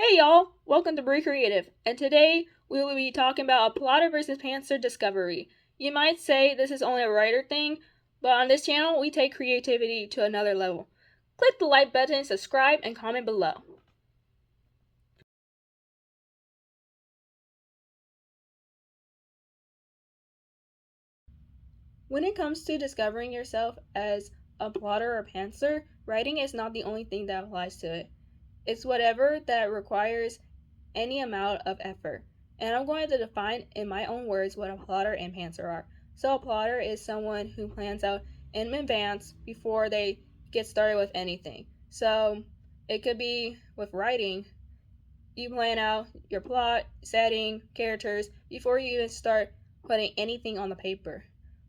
Hey y'all, welcome to Bree Creative, and today we will be talking about a plotter versus pantser discovery. You might say this is only a writer thing, but on this channel we take creativity to another level. Click the like button, subscribe, and comment below. When it comes to discovering yourself as a plotter or pantser, writing is not the only thing that applies to it. It's whatever that requires any amount of effort. And I'm going to define in my own words what a plotter and pantser are. So a plotter is someone who plans out in advance before they get started with anything. So it could be with writing, you plan out your plot, setting, characters before you even start putting anything on the paper.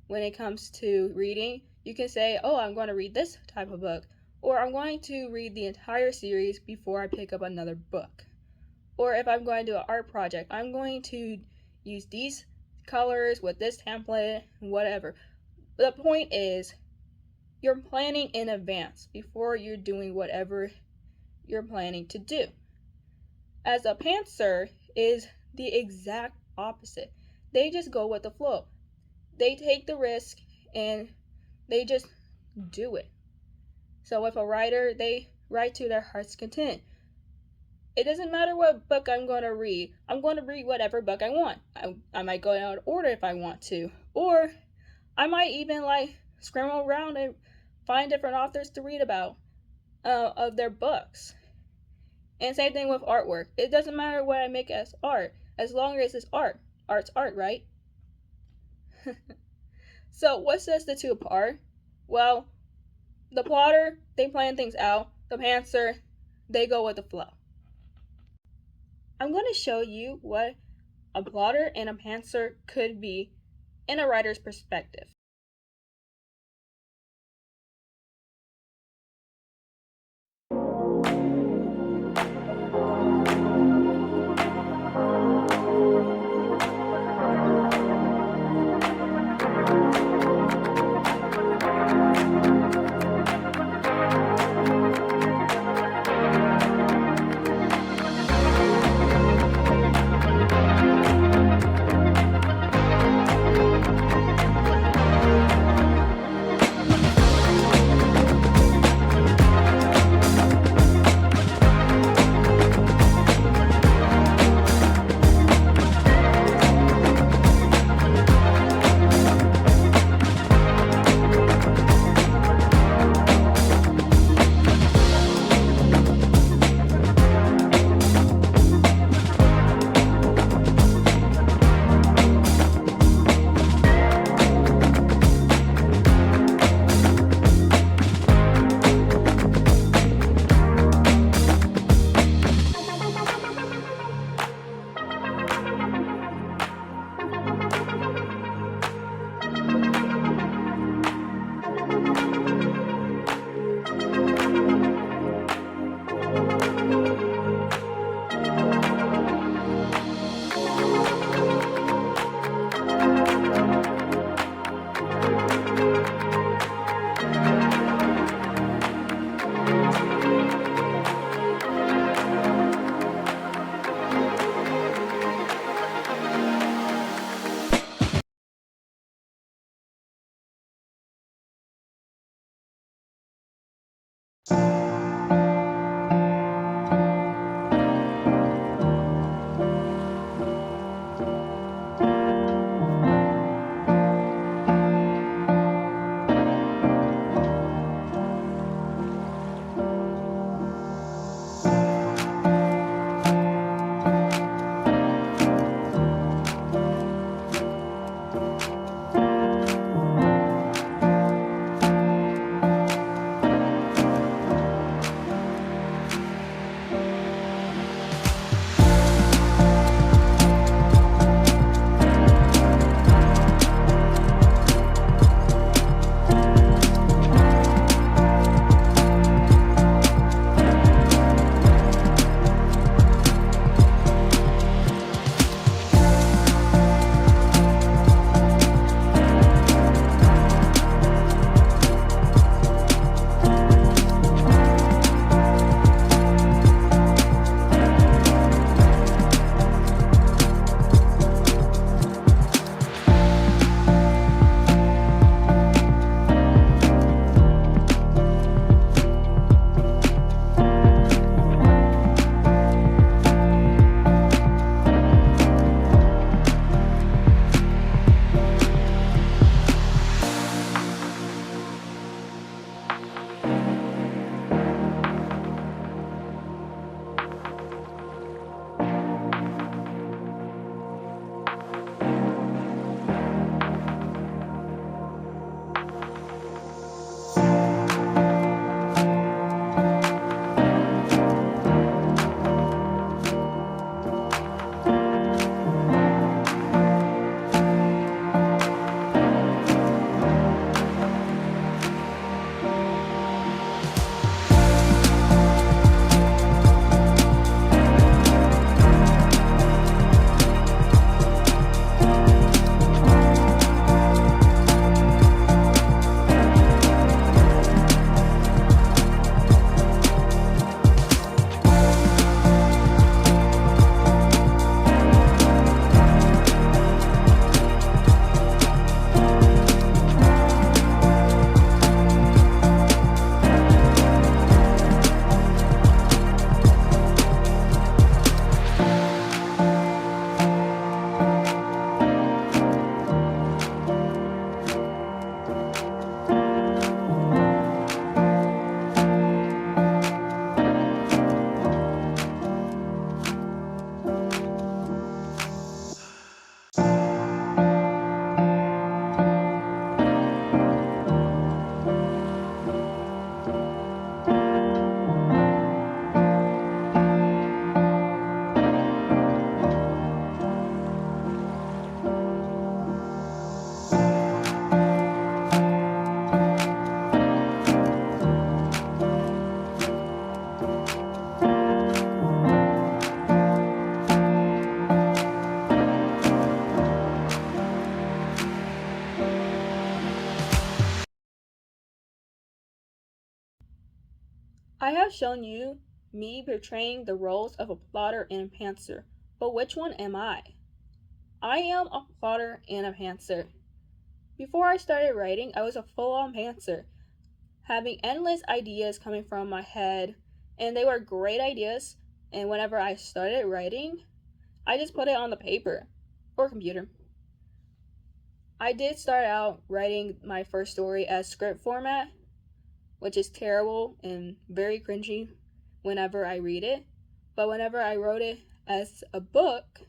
When it comes to reading, you can say, oh, I'm going to read this type of book, or I'm going to read the entire series before I pick up another book. Or if I'm going to do an art project, I'm going to use these colors with this template, whatever. The point is, you're planning in advance before you're doing whatever you're planning to do. As a pantser is the exact opposite. They just go with the flow. They take the risk and they just do it. So if a writer, they write to their heart's content. It doesn't matter what book I'm going to read. I'm going to read whatever book I want. I might go out of order if I want to. Or I might even scramble around and find different authors to read about of their books. And same thing with artwork. It doesn't matter what I make as art, as long as it's art. Art's art, right? So what sets the two apart? Well, the plotter, they plan things out. The pantser, they go with the flow. I'm going to show you what a plotter and a pantser could be in a writer's perspective. I have shown you me portraying the roles of a plotter and a pantser, but which one am I? I am a plotter and a pantser. Before I started writing, I was a full-on pantser, having endless ideas coming from my head, and they were great ideas, and whenever I started writing, I just put it on the paper or computer. I did start out writing my first story as script format, which is terrible and very cringy whenever I read it. But whenever I wrote it as a book,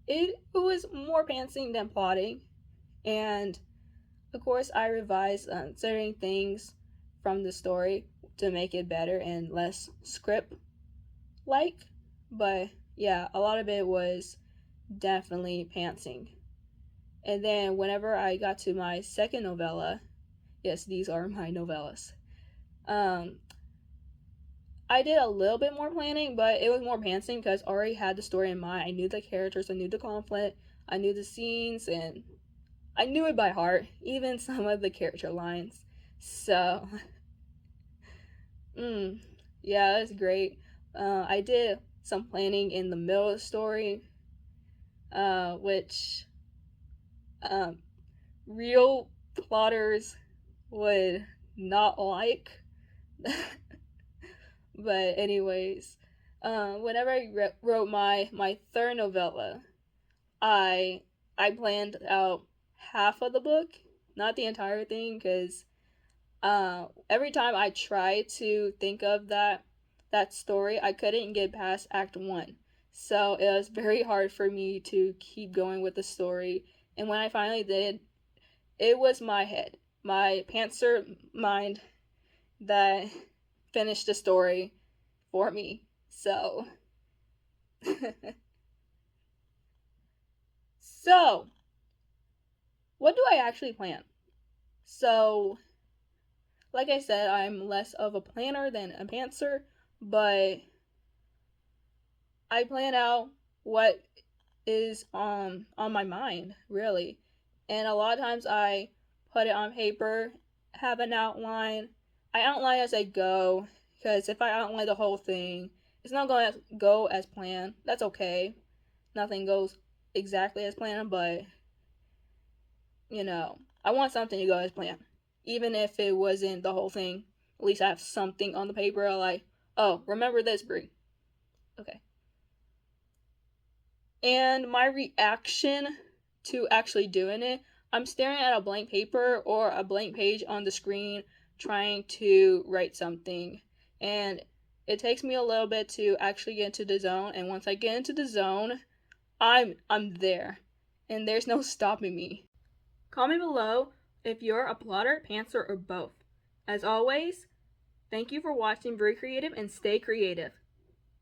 it was more pantsing than plotting. And of course, I revised certain things from the story to make it better and less script like. But yeah, a lot of it was definitely pantsing. And then whenever I got to my second novella, yes, these are my novellas. I did a little bit more planning, but it was more pantsing because I already had the story in mind. I knew the characters, I knew the conflict, I knew the scenes, and I knew it by heart, even some of the character lines. So, yeah, that's great. I did some planning in the middle of the story, which real plotters would not like. But anyways, whenever I wrote my third novella, I I planned out half of the book, not the entire thing, because every time I tried to think of that story, I couldn't get past Act 1. So it was very hard for me to keep going with the story. And when I finally did, it was my head, my pantser mind that finished the story for me. So, so what do I actually plan? So, like I said, I'm less of a planner than a pantser, but I plan out what is on my mind, really. And a lot of times I put it on paper, have an outline. I outline as I go, because if I outline the whole thing, it's not going to go as planned. That's okay. Nothing goes exactly as planned, but I want something to go as planned. Even if it wasn't the whole thing, at least I have something on the paper. Like, oh, remember this, Brie. Okay. And my reaction to actually doing it, I'm staring at a blank paper or a blank page on the screen trying to write something. And it takes me a little bit to actually get into the zone, and once I get into the zone, I'm there. And there's no stopping me. Comment below if you're a plotter, pantser, or both. As always, thank you for watching Very Creative and stay creative.